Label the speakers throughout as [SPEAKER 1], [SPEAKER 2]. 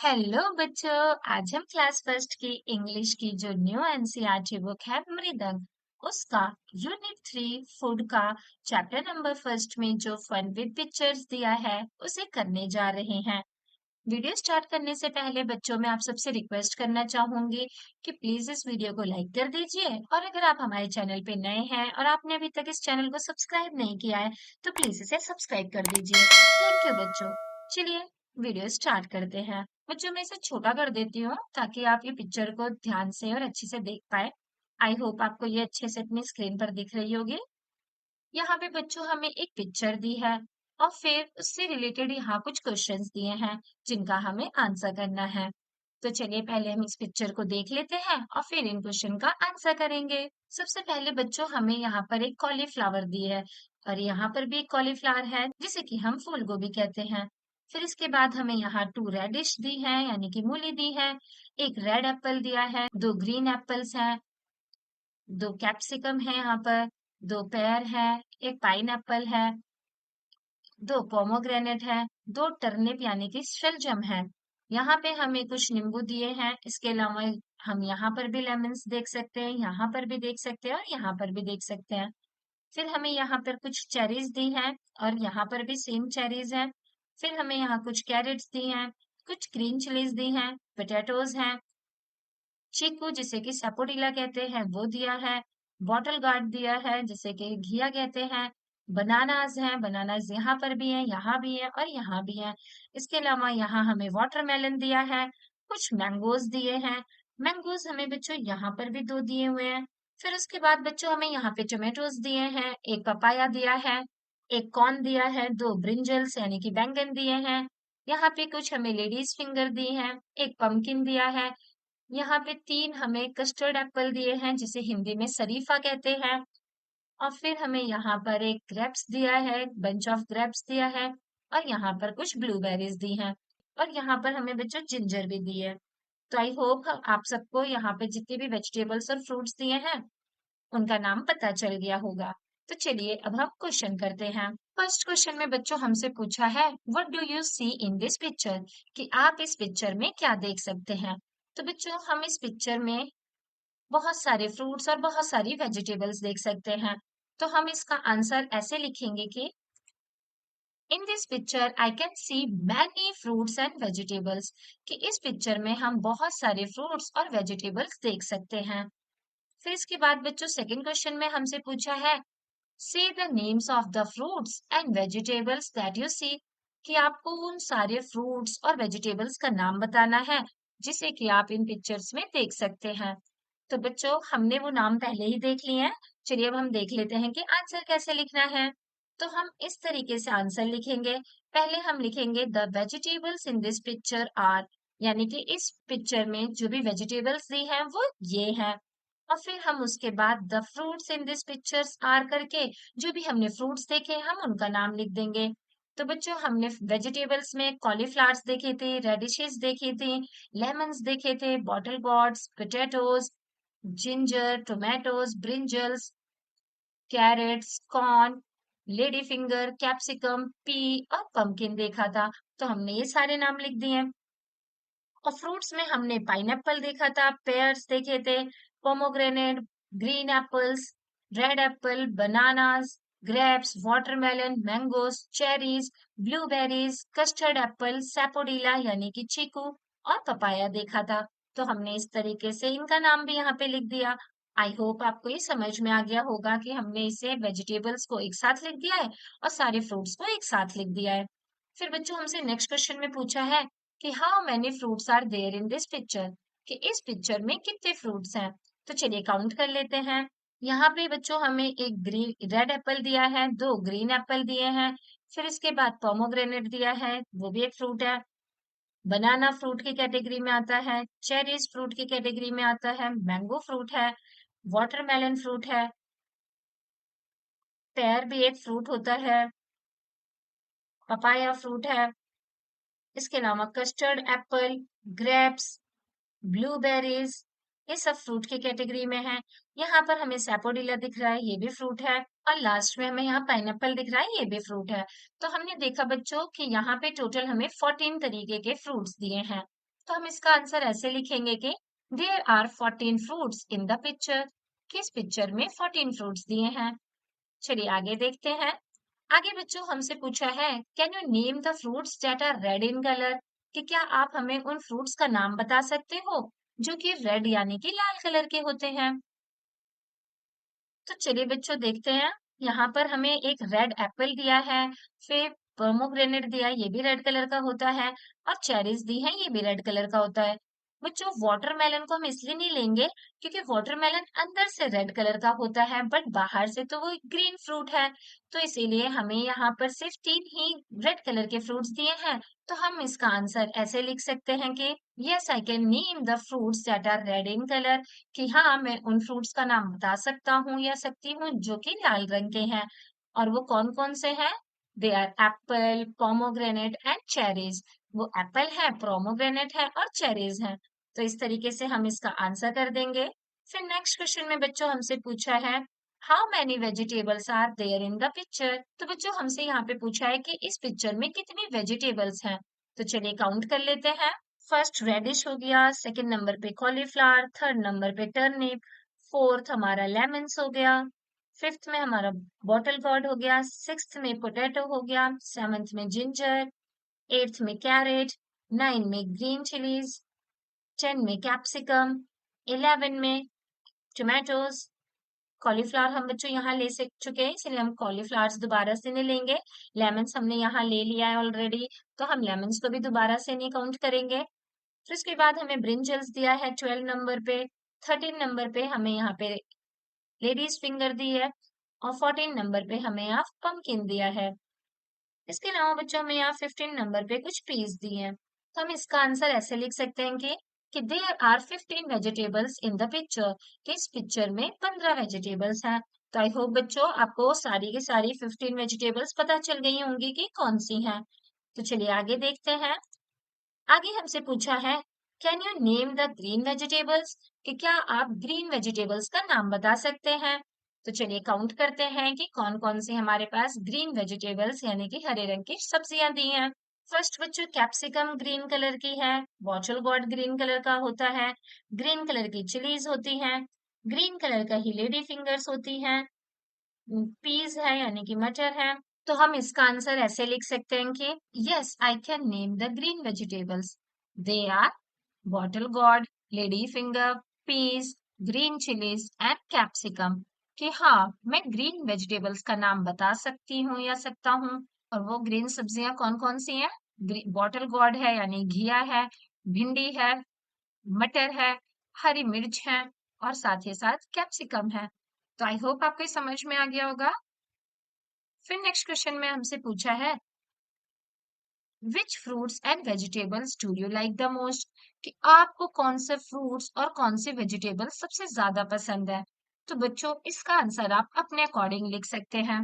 [SPEAKER 1] Hello बच्चों। आज हम क्लास फर्स्ट की इंग्लिश की जो न्यू एनसीईआरटी बुक है मृदंग उसका यूनिट 3 फूड का चैप्टर नंबर फर्स्ट में जो फन विद पिक्चर्स दिया है उसे करने जा रहे हैं। वीडियो स्टार्ट करने से पहले बच्चों मैं आप सबसे रिक्वेस्ट करना चाहूंगी कि प्लीज इस वीडियो को लाइक कर दीजिए और अगर आप हमारे चैनल पे नए हैं और आपने अभी तक इस चैनल को सब्सक्राइब नहीं किया है तो प्लीज इसे सब्सक्राइब कर दीजिए। थैंक यू बच्चों। चलिए वीडियो स्टार्ट करते हैं। बच्चों मैं इसे छोटा कर देती हूँ ताकि आप ये पिक्चर को ध्यान से और अच्छे से देख पाए। आई होप आपको ये अच्छे से अपनी स्क्रीन पर दिख रही होगी। यहाँ पे बच्चों हमें एक पिक्चर दी है और फिर उससे रिलेटेड यहाँ कुछ क्वेश्चंस दिए हैं जिनका हमें आंसर करना है। तो चलिए पहले हम इस पिक्चर को देख लेते हैं और फिर इन क्वेश्चन का आंसर करेंगे। सबसे पहले बच्चों हमें यहाँ पर एक कॉलीफ्लावर दी है और यहाँ पर भी एक कॉलीफ्लावर है जिसे कि हम फूल गोभी कहते हैं। फिर इसके बाद हमें यहाँ 2 रेडिश दी है यानी कि मूली दी है। एक रेड एप्पल दिया है, 2 ग्रीन एप्पल्स हैं, 2 कैप्सिकम है यहाँ पर, 2 पेयर है, एक पाइनएप्पल है, 2 पोमोग्रेनेट है, 2 टर्निप यानी कि शलजम है। यहाँ पे हमें कुछ नींबू दिए हैं। इसके अलावा हम यहाँ पर भी लेमन्स देख सकते हैं, यहाँ पर भी देख सकते हैं और यहाँ पर भी देख सकते हैं। फिर हमें यहाँ पर कुछ चेरीज दी हैं और यहाँ पर भी सेम चेरीज हैं। फिर हमें यहाँ कुछ कैरेट्स दी हैं, कुछ ग्रीन चिलीज दी हैं, पोटैटोज हैं, चीकू जिसे कि सपोटीला कहते हैं वो दिया है, बॉटल गार्ड दिया है जिसे कि घिया कहते हैं, बनानास हैं, बनानास यहाँ पर भी हैं, यहाँ भी हैं और यहाँ भी हैं। इसके अलावा यहाँ हमें वाटरमेलन दिया है, कुछ मैंगोज दिए हैं। मैंगोज हमें बच्चों यहाँ पर भी 2 दिए हुए हैं। फिर उसके बाद बच्चों हमें यहाँ पे टोमेटोज दिए हैं, एक पपाया दिया है, एक कॉर्न दिया है, 2 ब्रिंजल्स यानी कि बैंगन दिए हैं। यहाँ पे कुछ हमें लेडीज फिंगर दी हैं, एक पंपकिन दिया है। यहाँ पे 3 हमें कस्टर्ड एप्पल दिए हैं जिसे हिंदी में शरीफा कहते हैं। और फिर हमें यहाँ पर एक ग्रेप्स दिया है, बंच ऑफ ग्रेप्स दिया है और यहाँ पर कुछ ब्लूबेरीज दी हैं और यहाँ पर हमें बच्चों जिंजर भी दी है। तो आई होप आप सबको यहाँ पे जितने भी वेजिटेबल्स और फ्रूट्स दिए हैं उनका नाम पता चल गया होगा। तो चलिए अब हम क्वेश्चन करते हैं। फर्स्ट क्वेश्चन में बच्चों हमसे पूछा है what do you see in this picture, कि आप इस पिक्चर में क्या देख सकते हैं। तो बच्चों हम इस पिक्चर में बहुत सारे फ्रूट्स और बहुत सारी वेजिटेबल्स देख सकते हैं। तो हम इसका आंसर ऐसे लिखेंगे कि इन this picture I can see many fruits and vegetables, कि इस पिक्चर में हम बहुत सारे फ्रूट्स और वेजिटेबल्स देख सकते हैं। फिर इसके बाद बच्चों सेकंड क्वेश्चन में हमसे पूछा है say the names of the fruits and vegetables that you see, कि आपको उन सारे फ्रूट्स और वेजिटेबल्स का नाम बताना है जिसे कि आप इन पिक्चर्स में देख सकते हैं। तो बच्चों हमने वो नाम पहले ही देख लिए हैं। चलिए अब हम देख लेते हैं कि आंसर कैसे लिखना है। तो हम इस तरीके से आंसर लिखेंगे। पहले हम लिखेंगे the vegetables in this picture are, यानी कि इस पिक्चर में जो भी वेजिटेबल्स दी हैं वो ये हैं। और फिर हम उसके बाद the fruits in this pictures are करके जो भी हमने फ्रूट्स देखे हम उनका नाम लिख देंगे। तो बच्चों हमने वेजिटेबल्स में कॉलीफ्लावर्स देखे थे, रेडिशेस देखे थे, लेमन्स देखे थे, bottle gourds, potatoes, ginger, tomatoes, brinjals, carrots, corn, lady finger, capsicum, pea और पंपकिन देखा था। तो हमने ये सारे नाम लिख दिए हैं। और फ्रूट्स में हमने पाइनएप्पल देखा था, पेयर्स देखे थे, pomegranate, green apples, red apple, bananas, grapes, watermelon, mangoes, cherries, blueberries, custard apple, sapodilla यानी कि चीकू और पपाया देखा था। तो हमने इस तरीके से इनका नाम भी यहाँ पे लिख दिया। आई होप आपको ये समझ में आ गया होगा कि हमने इसे वेजिटेबल्स को एक साथ लिख दिया है और सारे फ्रूट्स को एक साथ लिख दिया है। फिर बच्चों हमसे नेक्स्ट क्वेश्चन में पूछा है कि how many fruits are there in this picture, कि इस पिक्चर में कितने फ्रूट्स हैं। तो चलिए काउंट कर लेते हैं। यहाँ पे बच्चों हमें एक ग्रीन रेड एप्पल दिया है, 2 ग्रीन एप्पल दिए हैं, फिर इसके बाद पोमोग्रेनेट दिया है वो भी एक फ्रूट है, बनाना फ्रूट की कैटेगरी में आता है, चेरीज फ्रूट की कैटेगरी में आता है, मैंगो फ्रूट है, वाटरमेलन फ्रूट है, पेयर भी एक फ्रूट होता है, पपाया फ्रूट है, इसके अलावा कस्टर्ड एप्पल, ग्रेप्स, ब्लूबेरीज, ये सब फ्रूट की कैटेगरी में है। यहाँ पर हमें सैपोडिला दिख रहा है, ये भी फ्रूट है। और लास्ट में हमें यहाँ पाइनएप्पल दिख रहा है, ये भी फ्रूट है। तो हमने देखा बच्चों कि यहाँ पे टोटल हमें 14 तरीके के फ्रूट्स दिए हैं। तो हम इसका आंसर ऐसे लिखेंगे कि there are 14 fruits in the picture, कि इस पिक्चर में 14 फ्रूट्स दिए हैं। चलिए आगे देखते हैं। आगे बच्चों हमसे पूछा है can you name the fruits that are red in colour, कि क्या आप हमें उन फ्रूट्स का नाम बता सकते हो जो कि रेड यानी कि लाल कलर के होते हैं। तो चलिए बच्चों देखते हैं। यहाँ पर हमें एक रेड एप्पल दिया है, फिर पोमोग्रेनेट दिया है, ये भी रेड कलर का होता है, और चेरीज दी है, ये भी रेड कलर का होता है। बच्चों वाटरमेलन को हम इसलिए नहीं लेंगे क्योंकि वाटरमेलन अंदर से रेड कलर का होता है बट बाहर से तो वो ग्रीन फ्रूट है। तो इसीलिए हमें यहाँ पर सिर्फ 3 ही रेड कलर के फ्रूट्स दिए हैं। तो हम इसका आंसर ऐसे लिख सकते हैं कि yes I can name the fruits that are red in colour, कि हाँ मैं उन फ्रूट्स का नाम बता सकता हूँ या सकती हूँ जो कि लाल रंग के हैं। और वो कौन कौन से हैं? They are apple, pomegranate and cherries. वो एप्पल है, पोमोग्रेनेट है और चेरीज है। तो इस तरीके से हम इसका आंसर कर देंगे। फिर नेक्स्ट क्वेश्चन में बच्चों हमसे पूछा है how many vegetables are there in the picture. तो बच्चों हमसे यहाँ पे पूछा है कि इस पिक्चर में कितनी वेजिटेबल्स हैं। तो चलिए काउंट कर लेते हैं। फर्स्ट रेडिश हो गया, सेकंड नंबर पे कॉलीफ्लावर, थर्ड नंबर पे टर्निप, फोर्थ हमारा लेमन्स हो गया, फिफ्थ में हमारा बॉटल गॉर्ड हो गया, सिक्स्थ में पोटैटो हो गया, सेवंथ में जिंजर, एट्थ में कैरेट, नाइन में ग्रीन चिलीज, 10 में कैप्सिकम, 11 में टोमेटोज। कॉलीफ्लावर हम बच्चों यहाँ ले चुके हैं इसलिए हम कॉलीफ्लावर्स दोबारा से नहीं लेंगे। लेमन्स हमने यहाँ ले लिया है ऑलरेडी, तो हम लेमन्स को भी दोबारा से नहीं काउंट करेंगे। फिर उसके बाद हमें ब्रिंजल्स दिया है 12 नंबर पे, 13 नंबर पे हमें यहाँ पे लेडीज फिंगर दी है, और 14 नंबर पे हमें यहाँ पंपकिन दिया है। इसके अलावा बच्चों हमें यहाँ 15 नंबर पे कुछ पीस दिए हैं। तो हम इसका आंसर ऐसे लिख सकते हैं कि there are 15 vegetables in the picture, कि इस पिक्चर में 15 वेजिटेबल्स हैं। तो आई होप बच्चों आपको सारी की सारी 15 वेजिटेबल्स पता चल गई होंगी कि कौन सी हैं। तो चलिए आगे देखते हैं। आगे हमसे पूछा है can you name the green vegetables, कि क्या आप ग्रीन वेजिटेबल्स का नाम बता सकते हैं। तो चलिए काउंट करते हैं कि कौन कौन सी हमारे पास ग्रीन वेजिटेबल्स यानी कि हरे रंग की सब्जियां दी हैं। फर्स्ट बच्चों कैप्सिकम ग्रीन कलर की है, बॉटल गॉर्ड ग्रीन कलर का होता है, ग्रीन कलर की चिलीज होती हैं, ग्रीन कलर का ही लेडी फिंगर्स होती हैं, पीज है यानी कि मटर है। तो हम इसका आंसर ऐसे लिख सकते हैं कि yes I can name the green vegetables. They are bottle gourd, lady finger, peas, green chillies and capsicum. कि हाँ मैं ग्रीन वेजिटेबल्स का नाम बता सकती हूँ या सकता हूँ। और वो ग्रीन सब्जियां कौन कौन सी हैं? बॉटल गॉर्ड है यानी घिया है, भिंडी है, मटर है, हरी मिर्च है और साथ ही साथ कैप्सिकम है। तो आई होप आपको ये समझ में आ गया होगा। फिर नेक्स्ट क्वेश्चन में हमसे पूछा है which fruits and vegetables do you like the most, कि आपको कौन से फ्रूट्स और कौन से वेजिटेबल्स सबसे ज्यादा पसंद है। तो बच्चों इसका आंसर आप अपने अकॉर्डिंग लिख सकते हैं।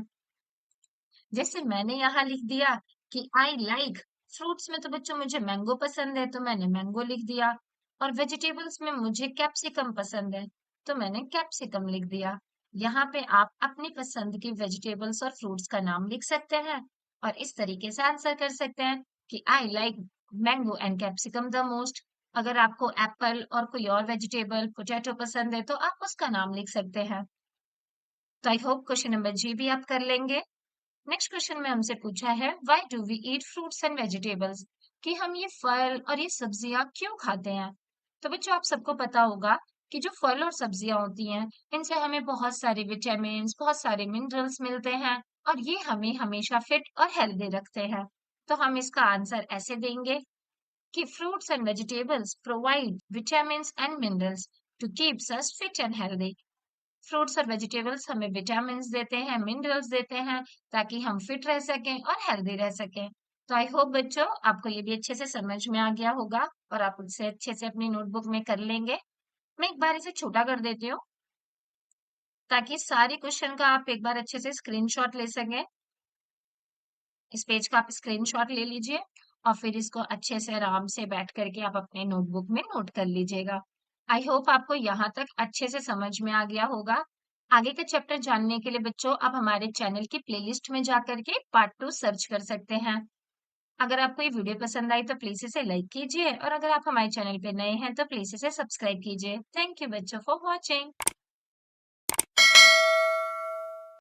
[SPEAKER 1] जैसे मैंने यहाँ लिख दिया कि आई लाइक फ्रूट्स में, तो बच्चों मुझे मैंगो पसंद है तो मैंने मैंगो लिख दिया। और वेजिटेबल्स में मुझे कैप्सिकम पसंद है तो मैंने कैप्सिकम लिख दिया। यहाँ पे आप अपनी पसंद की वेजिटेबल्स और फ्रूट्स का नाम लिख सकते हैं और इस तरीके से आंसर कर सकते हैं कि I like mango and capsicum the most. अगर आपको एप्पल और कोई और वेजिटेबल पोटैटो पसंद है तो आप उसका नाम लिख सकते हैं। तो आई होप क्वेश्चन नंबर जी भी आप कर लेंगे। नेक्स्ट क्वेश्चन में हमसे पूछा है why do we eat fruits and vegetables, कि हम ये फल और ये सब्जियां क्यों खाते हैं। तो बच्चों आप सबको पता होगा कि जो फल और सब्जियां होती हैं इनसे हमें बहुत सारे विटामिन, बहुत सारे मिनरल्स मिलते हैं और ये हमें हमेशा फिट और हेल्दी रखते हैं। तो हम इसका आंसर ऐसे देंगे कि fruits and vegetables provide vitamins and minerals to keeps us fit and healthy। Fruits और वेजिटेबल्स हमें विटामिन देते हैं, मिनरल्स देते हैं ताकि हम फिट रह सकें और हेल्दी रह सकें। तो आई होप बच्चों आपको ये भी अच्छे से समझ में आ गया होगा और आप उसे अच्छे से अपनी नोटबुक में कर लेंगे। मैं एक बार इसे छोटा कर देती हूँ ताकि सारे क्वेश्चन का आप एक बार अच्छे से स्क्रीनशॉट ले सकें। इस पेज का आप स्क्रीनशॉट ले लीजिए और फिर इसको अच्छे से आराम से बैठ करके आप अपने नोटबुक में नोट कर लीजिएगा। आई होप आपको यहाँ तक अच्छे से समझ में आ गया होगा। आगे का चैप्टर जानने के लिए बच्चों आप हमारे चैनल की प्लेलिस्ट में जा करके पार्ट 2 सर्च कर सकते हैं। अगर आपको ये वीडियो पसंद आई तो प्लीज इसे लाइक कीजिए और अगर आप हमारे चैनल पे नए हैं तो प्लीज इसे सब्सक्राइब कीजिए। थैंक यू बच्चों फॉर वॉचिंग।